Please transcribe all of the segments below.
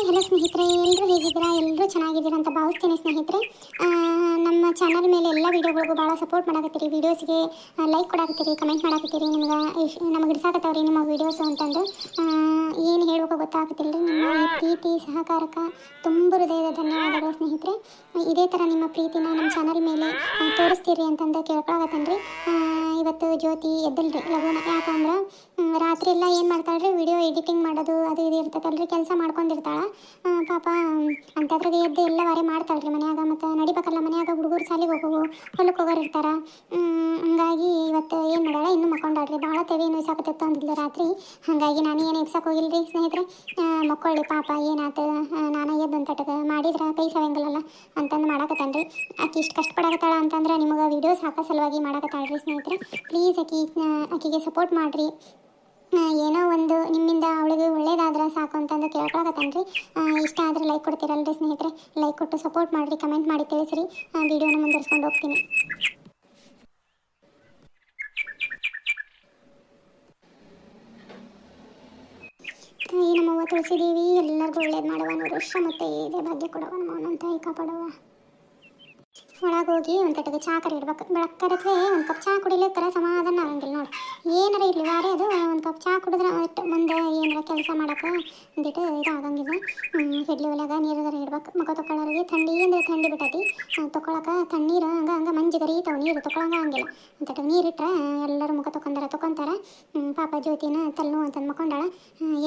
Hello ಸ್ನೇಹಿತರೆ, ಎಲ್ಲರೂ ಹೇಗಿದ್ದೀರಾ? ಎಲ್ಲರೂ ಚೆನ್ನಾಗಿದ್ದೀರಾ ಅಂತ ಭಾವಿಸ್ತೀನಿ ಸ್ನೇಹಿತರೆ. ನಮ್ಮ ಚಾನಲ್ ಮೇಲೆ ಎಲ್ಲ ವೀಡಿಯೋಗಳಿಗೂ ಭಾಳ ಸಪೋರ್ಟ್ ಮಾಡಾಕತ್ತೀರಿ, ವೀಡಿಯೋಸ್ಗೆ ಲೈಕ್ ಕೊಡಾಕತ್ತೀರಿ, ಕಮೆಂಟ್ ಮಾಡಾಕತ್ತೀರಿ. ನಮಗೆ ಇಡ್ಸಾಕತ್ತವ್ರಿ ನಿಮ್ಮ ವೀಡಿಯೋಸು ಅಂತಂದು ಏನು ಹೇಳ್ಬೇಕು ಗೊತ್ತಾಗತ್ತಿಲ್ಲ ರೀ. ನಿಮ್ಮ ಈ ಪ್ರೀತಿ ಸಹಕಾರಕ್ಕೆ ತುಂಬ ಹೃದಯದ ಧನ್ಯವಾದಗಳು ಸ್ನೇಹಿತರೆ. ಇದೇ ಥರ ನಿಮ್ಮ ಪ್ರೀತಿನ ನಮ್ಮ ಚಾನಲ್ ಮೇಲೆ ತೋರಿಸ್ತೀರಿ ಅಂತಂದು ಕೇಳ್ಕೊಳಕತ್ತೇನೆ ರೀ. ಇವತ್ತು ಜ್ಯೋತಿ ಎದ್ದಲ್ರಿ ಲಘುನ, ಯಾಕಂದ್ರೆ ರಾತ್ರಿ ಎಲ್ಲ ಏನು ಮಾಡ್ತಾಳ್ರಿ, ವಿಡಿಯೋ ಎಡಿಟಿಂಗ್ ಮಾಡೋದು ಅದು ಇದು ಇರ್ತೈತಲ್ರಿ, ಕೆಲಸ ಮಾಡ್ಕೊಂಡಿರ್ತಾಳೆ ಪಾಪ. ಅಂಥದ್ರಾಗ ಎದ್ದು ಎಲ್ಲ ವಾರೆ ಮಾಡ್ತಾಳ್ರಿ ಮನ್ಯಾಗ. ಮತ್ತು ನಡಿಬೇಕಲ್ಲ ಮನ್ಯಾಗ, ಹುಡುಗರು ಶಾಲೆಗೆ ಹೋಗೋವು, ಹೊಲಕ್ಕೆ ಹೋಗೋರು ಇರ್ತಾರೆ. ಹಂಗಾಗಿ ಇವತ್ತು ಏನು ಮಾಡ್ಯಾಳ, ಇನ್ನೂ ಮಕ್ಕೊಂಡಾಳ್ರಿ. ಭಾಳ ತೆವಿ ನೋಯ್ಸಾಕತ್ತಿತ್ತು ಅಂದಿಲ್ಲ ರಾತ್ರಿ. ಹಾಗಾಗಿ ನಾನು ಏನು ಎಬ್ಸಕ್ಕೆ ಹೋಗಿಲ್ರಿ ಸ್ನೇಹಿತರೆ. ಮಕ್ಕೊಳ್ಳಿ ಪಾಪ, ಏನಾಯ್ತು ನಾನು ಎದ್ದು ಒಂದು ತಟಕ ಮಾಡಿದ್ರೆ ಕೈ ಸವಂಗಿಲ್ಲಲ್ಲ ಅಂತಂದು ಮಾಡಾಕತ್ತೇನೆ ರೀ. ಆಕೆ ಇಷ್ಟು ಕಷ್ಟಪಡಾಕತ್ತಾಳ ಅಂತಂದ್ರೆ ನಿಮಗೆ ವೀಡಿಯೋಸ್ ಹಾಕೋ ಸಲುವಾಗಿ ಮಾಡಾಕತ್ತಾಳ್ರಿ ಸ್ನೇಹಿತರೆ. ಪ್ಲೀಸ್ ಆಕೆಗೆ ಸಪೋರ್ಟ್ ಮಾಡಿರಿ. ಏನೋ ಒಂದು ನಿಮ್ಮಿಂದ ಅವಳಿಗೆ ಒಳ್ಳೇದಾದ್ರೆ ಸಾಕು ಅಂತಂದು ಕೇಳ್ಕೊಳಕತ್ತೇನೆ ರೀ. ಇಷ್ಟ ಆದರೆ ಲೈಕ್ ಕೊಡ್ತೀರಲ್ರಿ ಸ್ನೇಹಿತರೆ. ಲೈಕ್ ಕೊಟ್ಟು ಸಪೋರ್ಟ್ ಮಾಡಿರಿ, ಕಮೆಂಟ್ ಮಾಡಿ ತಿಳಿಸ್ರಿ. ವಿಡಿಯೋನ ಮುಂದುವರ್ಸ್ಕೊಂಡು ಹೋಗ್ತೀನಿ. ತಾಯಿ ನಮ್ಮವ್ವ ತುಳಸಿದೇವಿ ಎಲ್ಲರಿಗೂ ಒಳ್ಳೇದು ಮಾಡುವ, 100 ವರ್ಷ ಮತ್ತು ಇದೆ ಭಾಗ್ಯ ಕೊಡುವ, ನಮ್ಮವನಂತ ತಾಯಿ ಕಾಪಾಡುವ. ಒಳಗೆ ಹೋಗಿ ಒಂದು ತಟ್ಟಗೆ ಚಹಾ ಕರಿಡ್ಬೇಕು. ಬೆಳಕರತ್ವೆ ಒಂದು ಕಪ್ ಚಹಾ ಕುಡಿಲಿಕ್ಕರ ಸಮಾಧಾನ ಆಗಂಗಿಲ್ಲ ನೋಡಿ. ಏನಾರ ಇರಲಿ ವಾರೇ ಅದು ಒಂದು ಕಪ್ ಚಹಾ ಕುಡಿದ್ರೆ ಮುಂದೆ ಏನಾರ ಕೆಲಸ ಮಾಡೋಕೆ ಒಂದಿಟ್ಟು ಇದಾಗಂಗಿಲ್ಲ. ಹೆಡ್ಲಿ ಒಲೆಯಾಗ ನೀರಾಗ ಇಡ್ಬೇಕು. ಮಗ ತೊಗೊಳ್ಳೋರಿಗೆ ಥಂಡಿ ಅಂದರೆ ಥಂಡಿ ಬಿಟ್ಟೈತಿ. ತೊಗೊಳಕ್ಕೆ ತಣ್ಣೀರು ಹಂಗೆ ಮಂಜು ಗರೀತಾವೆ, ನೀರು ತೊಗೊಳಂಗೆ ಹಂಗಿಲ್ಲ. ಒಂದಟ್ಟು ನೀರಿಟ್ರೆ ಎಲ್ಲರೂ ಮುಖ ತೊಗೊಂತಾರೆ. ಪಾಪ ಜ್ಯೋತಿನ ತಲ್ಲು ಅಂತಂದು ಮಕ್ಕೊಂಡಾಳ.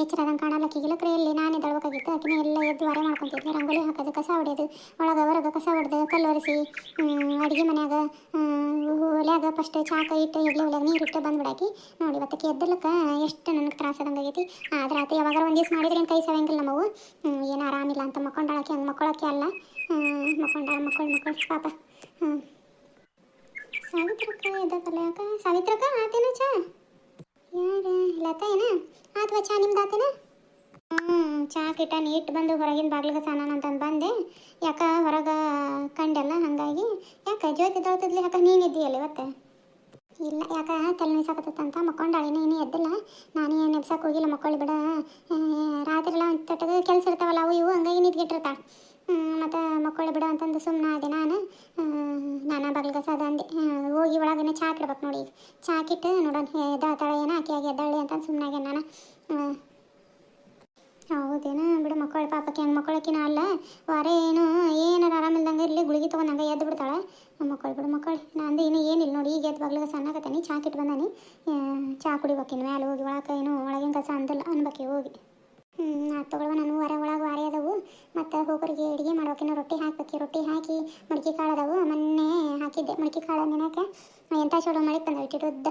ಎಚ್ಚರದಂಗೆ ಕಾಣಲಕ್ಕಿಗಿಲ್ಲ ಕರೆಯಲ್ಲಿ ನಾನೇ ದಳ್ಬೇಕಾಗಿತ್ತು. ಆಕಿನ ಎಲ್ಲ ಎದ್ದು ವಾರೆ ಮಾಡ್ಕೊತಿದ್ದೆ. ರಂಗೋಲಿ ಹಾಕೋದು, ಕಸ ಹೊಡೆಯೋದು, ಒಳಗೆ ಹೊರಗೆ ಕಸ ಹೊಡೆದು, ಕಲ್ಲು ಒರೆಸಿ, ಅಡುಗೆ ಮನ್ಯಾಗ ಒಲೆಯಾಗ ಫಸ್ಟ್ ಚಾಕ ಇಟ್ಟು ಎಡ್ಲಿ ಒಲೆಯಾಗ ನೀರಿಟ್ಟು ಬಂದ್ಬಿಡಾಕಿ ನೋಡಿ. ಇವತ್ತಕ್ಕೆ ಎದ್ದಲಕ್ಕೆ ಎಷ್ಟು ನನಗೆ ತ್ರಾಸದಂಗೆ ಆಗೈತಿ. ಆದ್ರೆ ಆತ ಯಾವಾಗ ಒಂದು ದಿವ್ಸ ಮಾಡಿದ್ರೆ ಕೈ ಸವಂಗಿಲ್ಲ ನಮ್ಮವು. ಏನು ಆರಾಮಿಲ್ಲ ಅಂತ ಮಕ್ಕೊಂಡಾಳಕ್ಕೆ, ಹಂಗೆ ಮಕ್ಕೊಳಕ್ಕೆ ಅಲ್ಲ, ಮಕ್ಕೊಂಡಾಳ. ಮಕ್ಕಳು ಪಾಪ. ಸಾವಿತ್ರಕ್ಕ ಎದ್ದಕ್ಕಲ್ಲ ಯಾಕೆ? ಸಾವಿತ್ರಕ್ಕ ಆತೇನ ಚಾ? ಯಾರು ಲತಾ ಏನ? ಅಥವಾ ಚಾ ನಿಮ್ದು ಆತೇನ? ಚಾ ಕಿಟ್ಟ ನೀಟ್ ಬಂದು ಹೊರಗಿನ ಬಾಗ್ಲಿಗೆ ಸಾನಾನ ಅಂತಂದು ಬಂದೆ. ಯಾಕೆ ಹೊರಗೆ ಕಂಡೆಲ್ಲ, ಹಾಗಾಗಿ ಯಾಕೆ ಜ್ಯೋತಿ ದೌತದ್ಲಿ ಯಾಕೆ ನೀನಿದ್ದೀಯಲ್ಲ ಇವತ್ತು? ಇಲ್ಲ, ಯಾಕೆ ತಲೆ ನೋಯ್ಸಾಕತ್ತಂತ ಮಕ್ಕೊಂಡಾಳಿನ, ಇನ್ನೂ ಎದ್ದಿಲ್ಲ. ನಾನು ಏನು ಎಬ್ಸಕ್ಕೆ ಹೋಗಿಲ್ಲ, ಮಕ್ಕಳು ಬಿಡ. ರಾತ್ರಿ ಎಲ್ಲ ಒಂದು ತಟ್ಟದ ಕೆಲಸ ಇರ್ತಾವಲ್ಲ ಅವು ಇವು, ಹಂಗಾಗಿ ನಿಂತ್ಗಿಟ್ಟಿರ್ತಾಳೆ. ಮತ್ತು ಮಕ್ಕಳು ಬಿಡ ಅಂತಂದು ಸುಮ್ಮನೆ ಅದೇ ನಾನು ಬಾಗಿಲು ಕಸ ಅಂದೆ. ಹೋಗಿ ಒಳಗನೆ ಚಾ ಇಡ್ಬೇಕು ನೋಡಿ. ಈಗ ಚಾ ಕಿಟ್ಟು ನೋಡೋಣ ಎದ್ದಾಳೆ ಏನೋ, ಆಕೆಯಾಗಿ ಎದ್ದಾಳೆ ಅಂತ ಸುಮ್ಮನಾಗೆ ನಾನು. ಹೌದೇನೋ ಬಿಡು, ಮಕ್ಕಳು ಪಾಪಕ್ಕೆ ಹಂಗೆ ಮಕ್ಕಳಕ್ಕಿನ ಅಲ್ಲ. ವಾರ ಏನಾರು ಆರಾಮಿಲ್ದಂಗೆ ಇರಲಿ, ಗುಳಿಗೆ ತೊಗೊಂಡಂಗೆ ಎದ್ದು ಬಿಡ್ತಾಳೆ. ಮಕ್ಕಳು ಬಿಡು ಮಕ್ಕಳು. ನಂದು ಇನ್ನೂ ಏನಿಲ್ಲ ನೋಡಿ, ಈಗ ಎದ್ದು ಬಾಗ್ಲಿಗೆ ಸಣ್ಣಾಗತ್ತೀನಿ. ಚಾ ಕಿಟ್ಟು ಬಂದಾನಿ. ಚಾ ಕುಡಿಬೇಕಿನ್ನು ಮೇಲೆ ಹೋಗಿ. ಒಳಗಿನ ಕಸ ಅಂದಿಲ್ಲ ಅನ್ಬೇಕಿ ಹೋಗಿ. ತೊಗೊಳ್ವ. ನಾನು ಒಳಗೆ ಅದಾವು. ಮತ್ತು ಹೋಗೋರಿಗೆ ಅಡುಗೆ ಮಾಡ್ಬೇಕಿನ್ನು. ರೊಟ್ಟಿ ಹಾಕ್ಬೇಕು. ರೊಟ್ಟಿ ಹಾಕಿ ಮಡಿಕೆ ಕಾಳು ಅದಾವು, ಮೊನ್ನೆ ಹಾಕಿದ್ದೆ. ಮಡಿಕೆ ಕಾಳು ನೆನಕ್ಕೆ ಎಂಥ ಚಲೋ ಮಳೆ ಬಂದ ಇಟ್ಟಿಡುದ್ದ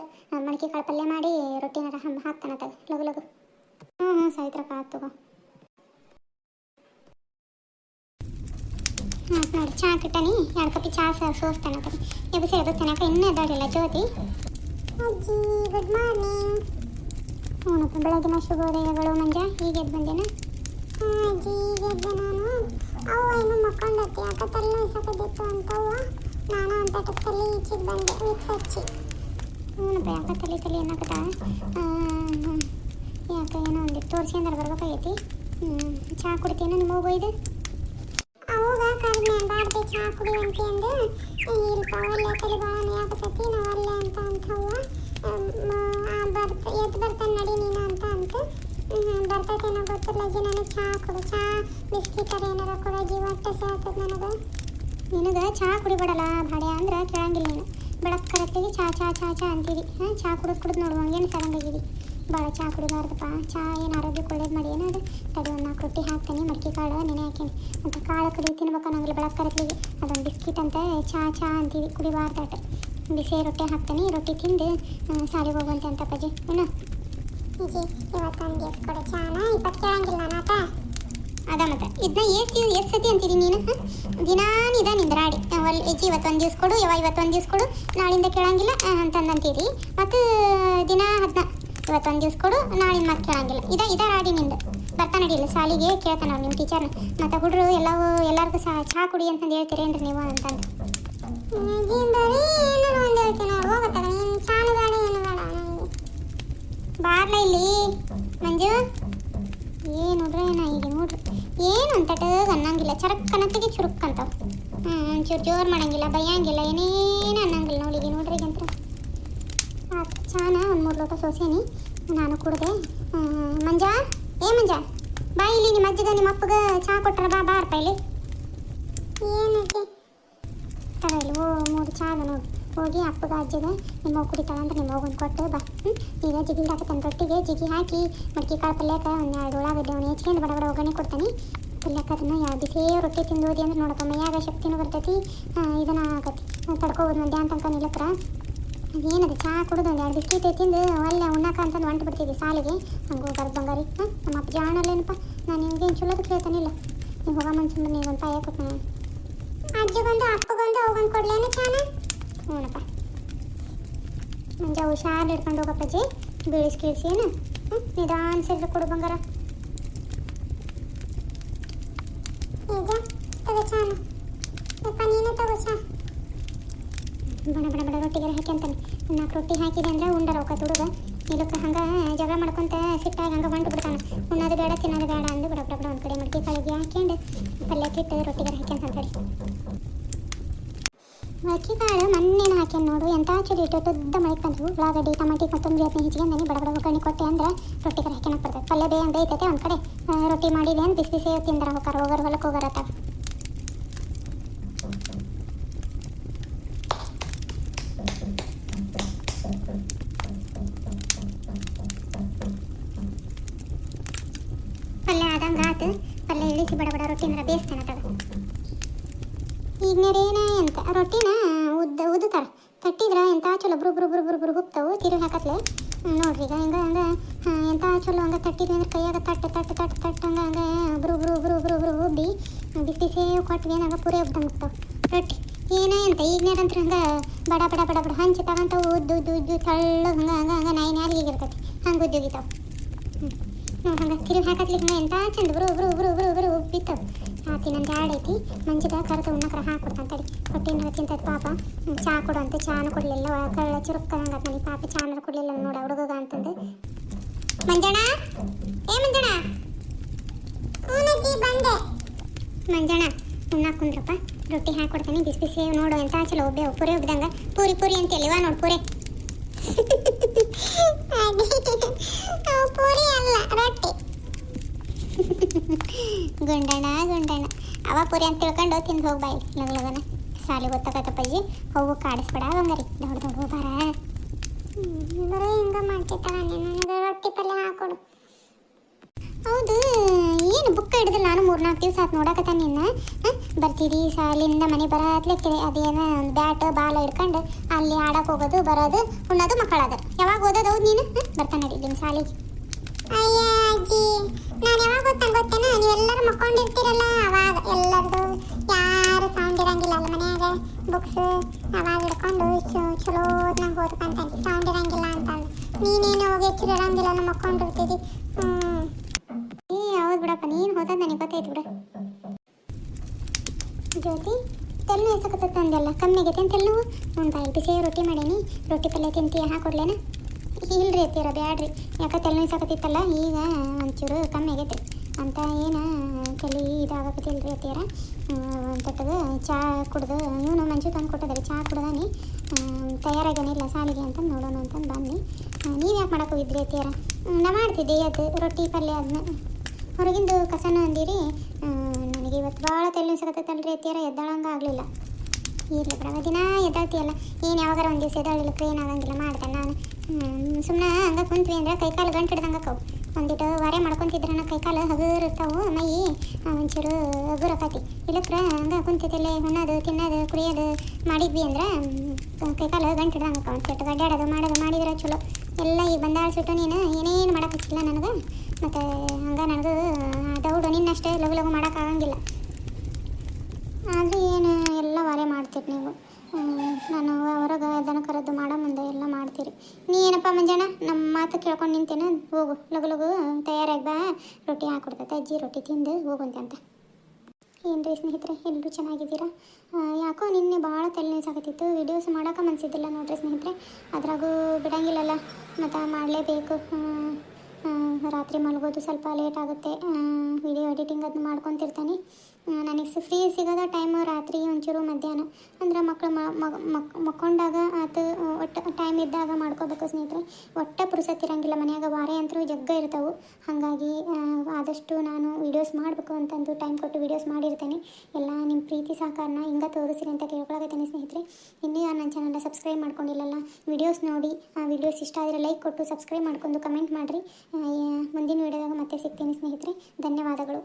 ಮಡಿಕೆ ಕಾಳು ಪಲ್ಯ ಮಾಡಿ ರೊಟ್ಟಿನಾರ ಹಾಕ್ತಾನತ್ತಾಗ ಲಗು. ಸಾವಿತ್ರಕ್ಕ ಆತು ತಗೋ. ನೋಡಿ ಚಹಾ ಕಿಟ್ಟನಿ, 2 ಕಪ್ಪಿ ಚಹಾ ಸೋಸ್ತಾನತ್ತ. ಎಬ್ಬಿಸ್ತಾನಕ ಇನ್ನೂ ಎದ್ದಾಡಿಲ್ಲ ಜ್ಯೋತಿ. ಅಜ್ಜಿ ಗುಡ್ ಮಾರ್ನಿಂಗ್. ಹ್ಞೂನಪ್ಪ, ಬೆಳಗಿನ ಶುಭೋದಯಗಳು ಮಂಜ. ಈಗ ಎದ್ದು ಬಂದೇನ? ಅಜ್ಜಿ ಈಗ ಎದ್ದೆ ನಾನು. ಅವ್ವ ಇನ್ನೂ ಮಕ್ಕೊಂಡತ್ತಿ, ಯಾಕೆ ತಲೆ ನೋಯ್ಸಕತ್ತಿತ್ತು ಅಂತವ್ವ. ನಾನು ಅಂತ ತಲೆ ಈಚಿಗೆ ಬಂದೆ ವಿಕ್ಸ್ ಹಚ್ಚಿ. ಹ್ಞೂನಪ್ಪ, ಯಾಕೆ ತಲೆ ಏನಾಗತ್ತ? ಯಾಕೆ ಏನೋ ಒಂದಿಟ್ಟು ತೋರಿಸ್ಕೊಂಡ್ರೆ ಬರ್ಬೇಕಾಗೈತಿ. ಚಹಾ ಕುಡಿತೀನ ನಿಮ್ಮ ಹೋಗೋಯ್ದು? ಅವಾಗ ಕರ್ಮೆ ಬಾರ್ದೆ ಚಹಾ ಕುಡಿಯುವಂತೆ ಅಂದೆ. ಇಲ್ಪ ಒಳ್ಳೆ ತಲೆ ಭಾಳ ನೋಯಾಕತ್ತೈತಿ, ನಾವು ಅಲ್ಲೇ ಅಂತವ್ವ. ಎದ್ದು ಬರ್ತಾನೆ ನಡಿ ನೀನು ಅಂತ ಬರ್ತೈತೇನೋ ಗೊತ್ತಿಲ್ಲ. ಅಜ್ಜಿ ನನಗೆ ಚಹಾ ಕೊಡು, ಚಹಾ ಬಿಸ್ಕಿಟರ್ ಏನಾರ ಕೊಡಜ್ಜಿ, ಹೊಟ್ಟೆ ಸೇರ್ತದೆ ನನಗೆ. ನಿನಗೆ ಚಹಾ ಕುಡಿಬೇಡಲ್ಲ ಭಾಡ್ಯ ಅಂದ್ರೆ ಕೇಳಂಗಿಲ್ಲ ನೀನು. ಬೆಳಕರತ್ತಿಗೆ ಚಹಾ ಚಹಾ ಚಹಾ ಚಹಾ ಅಂತೀವಿ. ಚಹಾ ಕುಡಿದು ನೋಡುವ ಏನು ಸರಂಗಾಗಿದ್ದೀವಿ. ಭಾಳ ಚಹಾ ಕುಡಿಬಾರ್ದಪ್ಪ. ಚಹಾ ಏನು ಆರೋಗ್ಯಕ್ಕೆ ಒಳ್ಳೇದು ಮಾಡಿ ಏನದು. ತಡಿ ಒಂದು 4 ರೊಟ್ಟಿ ಹಾಕ್ತೀನಿ, ಮಡಿಕೆ ಕಾಳು ನೆನೆ ಹಾಕೀನಿ ಅಂತ. ಕಾಳು ಕಡಿ ತಿನ್ಬೇಕನ್ನಂಗಿಲ್ಲ ಬೆಳಕರತ್ಲಿಗೆ. ಅದೊಂದು ಬಿಸ್ಕಿಟ್ ಅಂತ ಚಹಾ ಅಂತೀವಿ, ಕುಡಿಬಾರ್ದಾಟ. ಬಿಸಿ ರೊಟ್ಟಿ ಹಾಕ್ತೀನಿ, ರೊಟ್ಟಿ ತಿಂದು ಶಾಲೆಗೆ ಹೋಗುವಂತೆ ಅಂತ ಪಜ್ಜಿ. ಏನು ಅಜ್ಜಿ ಇವತ್ತೊಂದು ದಿವಸ ಕೊಡು ಚಾನ, 20 ಕೇಳಂಗಿಲ್ಲ ನಾತ ಅದ. ಮತ್ತೆ ಇದನ್ನ ಎಷ್ಟು ಸತಿ ಅಂತೀರಿ ನೀನು? ದಿನಾನಿದ ನಿಂದ್ರಾಡಿ ಅಜ್ಜಿ ಇವತ್ತೊಂದು ದಿವಸ ಕೊಡು, ಇವತ್ತೊಂದು ದಿವಸ ಕೊಡು, ನಾಳಿಂದ ಕೇಳಂಗಿಲ್ಲ ಅಂತಂದಂತೀರಿ. ಮತ್ತು ದಿನ 10 ಇವತ್ತೊಂದು ದಿವಸ ಕೊಡು, ನಾಳಿನ ಮತ್ತೆ ಕೇಳಂಗಿಲ್ಲ. ಇದ ರಾಡಿ ನಿಂದು. ಬರ್ತಾ ನಡಿಲ್ಲ ಶಾಲೆಗೆ, ಕೇಳ್ತಾನೆ ಅವ್ರು ನಿಮ್ಮ ಟೀಚರ್ನ. ಮತ್ತು ಹುಡ್ರು ಎಲ್ಲರಿಗೂ ಚಹಾ ಕುಡಿ ಅಂತಂದು ಹೇಳ್ತೀರೇನ್ರಿ ನೀವು ಅಂತಂದು. ಬಾರ್ಲ ಇಲ್ಲಿ ಮಂಜು. ಏನು ನೋಡ್ರಿ ನಾ ಈಗ ನೋಡ್ರಿ ಏನು ಅಂತಟಗ ಅನ್ನಂಗಿಲ್ಲ ಚರಕ್ಕನತ್ತಿಗೆ ಚುರುಕ್ಕಂತಾವ. ಒಂಚೂರು ಜೋರು ಮಾಡಂಗಿಲ್ಲ, ಬೈಯಂಗಿಲ್ಲ, ಏನೇನು ಅನ್ನಂಗಿಲ್ಲ ನೋಡಿ. ಈಗ ನೋಡ್ರಿ ಈಗಂತ್ರ ಚಾನ ಒಂದು 3 ಲೋಟ ಸೋಸೇನಿ, ನಾನು ಕುಡ್ದೆ. ಮಂಜಾ, ಮಂಜಾ ಬಾ ಇಲ್ಲಿ, ನಿಮ್ಮ ಅಜ್ಜಿಗೆ ನಿಮ್ಮ ಅಪ್ಪಗೆ ಚಹಾ ಕೊಟ್ಟಾರ, ಬಾರಪ್ಪ ಇಲ್ಲಿ. ಏನಕ್ಕೆ ತಗೊಳ್ಳಿ 3 ಚಹಾ ಅದ ನೋಡಿ. ಹೋಗಿ ಅಪ್ಪಗೆ ಅಜ್ಜಿಗೆ ನಿಮ್ಮ ಕುಡಿತಾಳ ಅಂದ್ರೆ ನಿಮ್ಮ ಹೋಗೊಂದು ಕೊಟ್ಟು ಬಾ. ಈಗ ಜಿಗಿ ಹಾಕತ್ತಂತ ರೊಟ್ಟಿಗೆ ಜಿಗಿ ಹಾಕಿ ಮಡ್ಕಿ ಕಾಳು ಪಲ್ಯಕ್ಕೆ 1-2 ಉಳ್ಳಾಗಡ್ಡಿ ಅವನು ಹೆಚ್ಕೊಂಡು ಬಡ ಒಗ್ಗರಣೆ ಕೊಡ್ತಾನೆ. ಪಲ್ಯಕ್ಕೆ ಅದನ್ನು ಬಿಸಿ ರೊಟ್ಟಿ ತಿಂದು ಹೋದಿ ಅಂದ್ರೆ ನೋಡಪ್ಪ ಮೈಯಾಗ ಶಕ್ತಿನೂ ಬರ್ತೈತಿ, ಇದನ್ನ ಆಗತ್ತೆ ತಡ್ಕೋಬೋದು ಮಧ್ಯಾಹ್ನ ತನಕ ನಿಲ್ಲಕ್ರ. ಏನದು ಚಹಾ ಕುಡಿದು 1-2 ಬಿಸ್ಕಿಟ್ ತಿಂದು ಒಳ್ಳೆ ಉಣ್ಣಾಕ ಅಂತಂದು ಹೊಂಟು ಬಿಡ್ತಿದ್ವಿ ಸಾಲಿಗೆ. ಹಂಗೆ ಹೋಗಾರ ಬಂಗಾರಿ. ನಮ್ಮ ಅಪ್ಪ ಜಾಣಲ್ಲೇನಪ್ಪ, ನಾನು ನಿಮ್ಗೇನು ಚಲೋದು ಕೇಳ್ತಾನಿಲ್ಲ. ನೀವು ಹೋಗ ಮನ್ಸು ನೀವು ಒಂದು ಪಾಯ ಕೊಟ್ಟು ನಾನು ಅಜ್ಜಿಗೊಂದು ಅಪ್ಪಗೊಂದು ಹೋಗೊಂದು ಕೊಡ್ಲೇನು ಚಾನ. ಹ್ಞೂನಪ್ಪ ಮಂಜ ಹುಷಾರು ಹಿಡ್ಕೊಂಡು ಹೋಗಪ್ಪಜ್ಜಿ, ಬೀಳಿಸ್ಕೀಳ್ಸಿ ಏನು ನಿಧಾನ ಸೇರಿದ್ರೆ ಕೊಡು ಬಂಗಾರ. ಈಗ ತಗೋ ಚಾನ, ಯಪ್ಪ ನೀನೇ ತಗೋ ಚಾ. ಬಡ ರೊಟ್ಟಿಗೆ ಹಾಕಿ ಅಂತಾನೆ. 4 ರೊಟ್ಟಿ ಹಾಕಿದೆ ಅಂದ್ರೆ ಉಂಡರ ಹೋಗತ್ತೆ ಹುಡುಗ. ಇಲ್ಲಕ್ಕೆ ಹಂಗೆ ಜಗಳ ಮಾಡ್ಕೊಂತ ಸಿಟ್ಟಾಗಿ ಹಂಗೆ ಹೊಂಟು ಬಿಡ್ತಾನೆ. ಉಣ್ಣೋದು ಬೇಡ ತಿನ್ನೋದು ಬೇಡ ಅಂದು ಬಡ ಒಂದು ಕಡೆ ಮಡ್ಕಿ ಕಾಳಿಗೆ ಹಾಕ್ಯಂಡು ಪಲ್ಯಕ್ಕಿಟ್ಟು ರೊಟ್ಟಿಗೆ ಹಾಕ್ಯಂತ ಅಂತೇಳಿ. ಅಕ್ಕಿ ಕಾಳು ಮೊನ್ನೆನ ಹಾಕ್ಯಾನ ನೋಡು, ಎಂಥ ಚೂರು ಇಟ್ಟು ಮೈಕ್ ಬಂದವು. ಉಳ್ಳಾಗಡ್ಡಿ ಟಮಾಟಿ ಕೊತ್ತಂಬರಿ ಅದನ್ನ ಹೆಚ್ಚಿಗೆ ಬಡ ಒಗ್ಗರಣೆ ಕೊಟ್ಟೆ ಅಂದ್ರೆ ರೊಟ್ಟಿಗೆ ಹಾಕ್ಯನಕ್ಕೆ ಬರ್ತದೆ. ಪಲ್ಯ ಬೇಯ್ತೈತೆ ಒಂದು ಕಡೆ, ರೊಟ್ಟಿ ಮಾಡಿದೆ ಅಂತ ಬಿಸಿ ಬಿಸಿ ತಿಂದ್ರೆ ಹೋಗಾರ ಹೊಲಕ್ಕೆ ಹೋಗಾರತ್ತಾಗ. ಪಲ್ಯ ಆದಂಗೆ ಆತು, ಪಲ್ಯ ಇಳಿಸಿ ಬಡ ರೊಟ್ಟಿ ಅಂದ್ರೆ ಬೇಯಿಸ್ತಾನೆ ತಗ. ಈಗ ನೀರೇನ ಎಂತ ರೊಟ್ಟಿನ ಉದ್ದುತ್ತಾರೆ ತಟ್ಟಿದ್ರೆ ಎಂಥ ಚಲೋ ಒಬ್ರು ಹುಪ್ತಾವು ತಿರುಗಿ ಹಾಕತ್ಲೆ ನೋಡ್ರಿ. ಈಗ ಹಂಗೆ ಎಂಥ ಚಲೋ ಹಂಗೆ ತಟ್ಟಿದ್ವಿ ಅಂದ್ರೆ ಕೈಯಾಗ ತಟ್ಟು ಹಂಗೆ ಒಬ್ರು ಹುಬ್ಬಿ ಬಿಸಿ ಬಿಸಿ ಕೊಟ್ವಿ ಹಂಗೆ ಪೂರೇ ಉಬ್ದಂಗೆ ಹೋಗ್ತಾವೆ ರೊಟ್ಟಿ. ಏನ ಎಂತ ಈಗ ನೀರಂತ್ರ ಹಂಗೆ ಬಡ ಹಂಚಿ ತಗೊಂತಾವು ಉದ್ದು ತಳ್ಳಗೆ ಹಂಗೆ ನಾಯಿ ನಾಲಿಗೆ ಇರ್ತೈತಿ ಹಂಗೆ ಉದ್ಯೋಗಿತಾವೆ. ನೋಡಿ ಹಂಗೆ ತಿರುಗಿ ಹಾಕತ್ಲಿಕ್ಕೆ ಹಂಗೆ ಎಂಥ ಚಂದ ಒಬ್ರು ಉಬ್ಬಿತಾವೆ. ಆತಿನಂತ ಐತಿ ಮಂಜಿದ ಕರೆದ ಉಣ್ಣಕ್ರ ಹಾಕೊಡ್ತಾನೆ ಹೊಟ್ಟಿನ ತಿಂತೈತೆ ಪಾಪ. ಚಹಾ ಕೊಡುವಂತೆ ಚಾನು ಕೊಡಲಿಲ್ಲ, ಕಳ್ಳ ಚುರುಕ್ಕ ಹಂಗೆ ನನಗೆ ಪಾಪ ಚಾನರು ಕೊಡಲಿಲ್ಲ ನೋಡ ಹುಡುಗ ಅಂತಂದು. ಮಂಜಣ್ಣ ಮಂಜಣ್ಣ ಬಂದೆ. ಮಂಜಣ್ಣ ಉಣ್ಣಾಕ ಕುಂದ್ರಪ್ಪ, ರೊಟ್ಟಿ ಹಾಕೊಡ್ತಾನೆ ಬಿಸಿ ಬಿಸಿ ನೋಡು ಎಂಥ ಚಲೋ ಪೂರಿ ಉಬ್ಬಿದಂಗೆ. ಪೂರಿ ಅಂತೇಳಿವ ನೋಡಿ ಪೂರಿ ಪೂರಿ ಅಲ್ಲ ರೊಟ್ಟಿ. ಗುಂಡಣ್ಣ ಅವ ಪುರಿ ಅಂತ ತಿಳ್ಕೊಂಡು ತಿಂದು ಹೋಗಿ ಲಗನ ಸಾಲಿ ಗೊತ್ತಾಗತ್ತಪ್ಪಜ್ಜಿ. ಹೋಗು ಕಾಡಿಸ್ಬೇಡ ಬಂಗಾರಿ, ದೊಡ್ಡ ಬಾರ ಬರೀ ಹಿಂಗೆ ಮಾಡ್ತಿರ್ತಾರ. ನನಗೆ ರೊಟ್ಟಿ ಪಲ್ಯ ಹಾಕೊಡು. ಹೌದು ಏನು ಬುಕ್ಕ ಹಿಡಿದಿಲ್ಲ ನಾನು 3-4 ದಿವಸ ಆತು ನೋಡಕತ್ತ ನಿನ್ನ. ಬರ್ತಿದ್ದಿ ಸಾಲಿಂದ ಮನೆ ಬರತ್ಲಿಕ್ಕೆ ಅದೇನೋ ಒಂದು ಬ್ಯಾಟ್ ಬಾಲ ಹಿಡ್ಕೊಂಡು ಅಲ್ಲಿ ಆಡಕ್ಕೆ ಹೋಗೋದು ಬರೋದು ಉಣ್ಣೋದು ಮಕ್ಕಳದು. ಯಾವಾಗ ಓದೋದು ಹೌದು ನೀನು? ಬರ್ತಾನೆ ನಿಮ್ಮ ಸಾಲಿಗೆ. ಅಯ್ಯ ಅಜ್ಜಿ ನಾನು ಯಾವಾಗ ಗೊತ್ತೇನ, ನೀವೆಲ್ಲರೂ ಮಕ್ಕೊಂಡಿರ್ತೀರಲ್ಲ ಅವಾಗ ಎಲ್ಲರದು ಯಾರು ಸೌಂಡ್ ಇರಂಗಿಲ್ಲ ಅಲ್ಲ ಮನ್ಯಾಗ. ಬುಕ್ಸ್ ಅವಾಗ ಹಿಡ್ಕೊಂಡು ಚಲೋ ನಂಗೆ ಓದ್ಕೊಂತ ಸೌಂಡ್ ಇರಂಗಿಲ್ಲ ಅಂತ. ನೀನೇನು ಹೋಗಿ ಹೆಚ್ಚು ಇರಂಗಿಲ್ಲ ನಮ್ಮ ಮಕ್ಕೊಂಡಿರ್ತೀವಿ. ಹೌದು ಬಿಡಪ್ಪ, ನೀನು ಹೋದ ನನಗೆ ಗೊತ್ತಾಯ್ತು ಬಿಡು. ಜ್ಯೋತಿ ತೆಲ್ಲು ಎಸಕತ್ತಂದೆಲ್ಲ ಕಮ್ಮಿ ಆಗೈತೆ ಅಂತೆಲ್ಲ ಒಂದು ಬಾಯಿ ಬಿಸಿ ರೊಟ್ಟಿ ಮಾಡೀನಿ. ರೊಟ್ಟಿ ಪಲ್ಯ ತಿಂತೀಯ ಹಾಕೊಡ್ಲೇನ? ಇಲ್ರಿ ಅತ್ತೀರ ಬ್ಯಾಡ್ರಿ, ಯಾಕೆ ತಲೆ ಸಾಕತ್ತಿತ್ತಲ್ಲ ಈಗ ಒಂಚೂರು ಕಮ್ಮಿ ಆಗೈತೆ ಅಂತ ಏನು ತಲೆ ಇದಾಗತ್ತಿಲ್ರಿ ಅತ್ತೀರ. ಒಂದು ತಟ್ಟಗೆ ಚಹಾ ಕುಡ್ದು ಇವನು ಮಂಜು ತಂದು ಕೊಟ್ಟಿದ್ದಾರೆ, ಚಹಾ ಕುಡ್ದಾನಿ ತಯಾರಾಗೇನಿಲ್ಲ ಸಾಲಿಗೆ ಅಂತಂದು ನೋಡೋಣ ಅಂತಂದು ಬನ್ನಿ. ನೀವು ಯಾಕೆ ಮಾಡಕ್ಕೆ ಹೋಗಿದ್ರಿ ಅತ್ತೀರ? ನಾ ಮಾಡ್ತಿದ್ದೆ ಅದು ರೊಟ್ಟಿ ಪಲ್ಯ ಅದನ್ನ ಹೊರಗಿಂದು ಕಸನ ಅಂದಿರಿ. ನನಗೆ ಇವತ್ತು ಭಾಳ ತಲೆ ಸಾಕತ್ತಲ್ರಿ ಅತ್ತೀರ, ಎದ್ದಾಳಂಗೆ ಆಗಲಿಲ್ಲ. ಇರಲಿ ಬಿಡವ, ದಿನ ಎದ್ದಾಳ್ತೀಯಲ್ಲ, ಏನು ಯಾವಾಗಾರ ಒಂದು ದಿವಸ ಎದ್ದಾಳಿಲ್ಲಕ್ಕೆ ಏನಾಗಂಗಿಲ್ಲ ಮಾಡ್ದೆ ನಾನು. ಸುಮ್ಮನೆ ಹಂಗೆ ಕುಂತ್ವಿ ಅಂದ್ರೆ ಕೈಕಾಲು ಗಂಟು ಹಿಡ್ದಂಗೆ ಅಕ್ಕವು. ಒಂದಿಟ್ಟು ವಾರೆ ಮಾಡ್ಕೊತಿದ್ರೆ ಕೈಕಾಲು ಹಗುರು ಇರ್ತಾವೆ, ಮೈ ಒಂಚೂರು ಹಗುರು ಆಕತಿ. ಇಲ್ಲಕ್ರ ಹಂಗೆ ಕುಂತಿದ್ದಲ್ಲೇ ಉಣ್ಣೋದು ತಿನ್ನೋದು ಕುಡಿಯೋದು ಮಾಡಿದ್ವಿ ಅಂದ್ರೆ ಕೈಕಾಲು ಗಂಟು ಹಿಡ್ದಂಗೆ ಅಕ್ಕ. ಒಂಚೆಟ್ಟು ಗಡ್ಡಾಡೋದು ಮಾಡಿದ್ರೆ ಚಲೋ. ಎಲ್ಲ ಈಗ ಬಂದಾಳ್ಸಿಟ್ಟು ನೀನು ಏನೇನು ಮಾಡೋಕ್ಕಿಲ್ಲ ನನಗೆ. ಮತ್ತು ಹಂಗೆ ನನಗೂ ದೌಡು ನಿನ್ನಷ್ಟೇ ಲಘು ಮಾಡೋಕ್ಕಾಗಂಗಿಲ್ಲ. ಆದರೂ ಏನು ಎಲ್ಲ ವಾರೆ ಮಾಡ್ತೀರಿ ನೀವು. ನಾನು ಹೊರಗೆ ದನ ಕರೆದು ಮಾಡೋ ಮುಂದೆ ಎಲ್ಲ ಮಾಡ್ತೀರಿ. ನೀ ಏನಪ್ಪ ಮಂಜಣ್ಣ ನಮ್ಮ ಮಾತು ಕೇಳ್ಕೊಂಡು ನಿಂತೇನೆ. ಹೋಗು ಲಘು ತಯಾರಾಗಿ ಬಾ, ರೊಟ್ಟಿ ಹಾಕೊಡ್ತೈತೆ ಅಜ್ಜಿ, ರೊಟ್ಟಿ ತಿಂದು ಹೋಗುಂತೆ ಅಂತ. ಏನು ರೀ ಸ್ನೇಹಿತರೆ, ಎಲ್ಲರೂ ಚೆನ್ನಾಗಿದ್ದೀರಾ? ಯಾಕೋ ನಿನ್ನೆ ಭಾಳ ತಲೆ ಸಾಕತ್ತಿತ್ತು, ವಿಡಿಯೋಸ್ ಮಾಡೋಕೆ ಮನಸ್ಸಿದ್ದಿಲ್ಲ ನೋಡ್ರಿ ಸ್ನೇಹಿತರೆ. ಅದ್ರಾಗೂ ಬಿಡಂಗಿಲ್ಲಲ್ಲ, ಮತ್ತು ಮಾಡಲೇಬೇಕು. ರಾತ್ರಿ ಮಲಗೋದು ಸ್ವಲ್ಪ ಲೇಟ್ ಆಗುತ್ತೆ. ವಿಡಿಯೋ ಎಡಿಟಿಂಗ್ ಅದು ಮಾಡ್ಕೊತಿರ್ತಾನೆ. ನನಗೆ ಫ್ರೀ ಸಿಗೋದ ಟೈಮ್ ರಾತ್ರಿ ಒಂಚೂರು ಮಧ್ಯಾಹ್ನ ಅಂದ್ರೆ ಮಕ್ಕಳು ಮಕ್ಕೊಂಡಾಗ ಆತು ಒಟ್ಟು ಟೈಮ್ ಇದ್ದಾಗ ಮಾಡ್ಕೋಬೇಕು ಸ್ನೇಹಿತರೆ. ಒಟ್ಟು ಪುರುಸತ್ತಿರಂಗಿಲ್ಲ ಮನ್ಯಾಗ, ವಾರೆ ಅಂತೂ ಜಗ್ಗ ಇರ್ತಾವೆ. ಹಾಗಾಗಿ ಆದಷ್ಟು ನಾನು ವೀಡಿಯೋಸ್ ಮಾಡಬೇಕು ಅಂತಂದು ಟೈಮ್ ಕೊಟ್ಟು ವೀಡಿಯೋಸ್ ಮಾಡಿರ್ತೇನೆ. ಎಲ್ಲ ನಿಮ್ಮ ಪ್ರೀತಿ ಸಹಕಾರನ ಹಿಂಗೆ ತೋರಿಸ್ರಿ ಅಂತ ಕೇಳ್ಕೊಳಕತ್ತೀನಿ ಸ್ನೇಹಿತರೆ. ಇನ್ನೂ ಯಾರು ನನ್ನ ಚಾನಲ್ನ ಸಬ್ಸ್ಕ್ರೈಬ್ ಮಾಡ್ಕೊಂಡಿಲ್ಲಲ್ಲ, ವೀಡಿಯೋಸ್ ನೋಡಿ ಆ ವೀಡಿಯೋಸ್ ಇಷ್ಟ ಆದರೆ ಲೈಕ್ ಕೊಟ್ಟು ಸಬ್ಸ್ಕ್ರೈಬ್ ಮಾಡ್ಕೊಂಡು ಕಮೆಂಟ್ ಮಾಡಿರಿ. ಮುಂದಿನ ವೀಡಿಯೋದಾಗ ಮತ್ತೆ ಸಿಗ್ತೀನಿ ಸ್ನೇಹಿತರೆ. ಧನ್ಯವಾದಗಳು.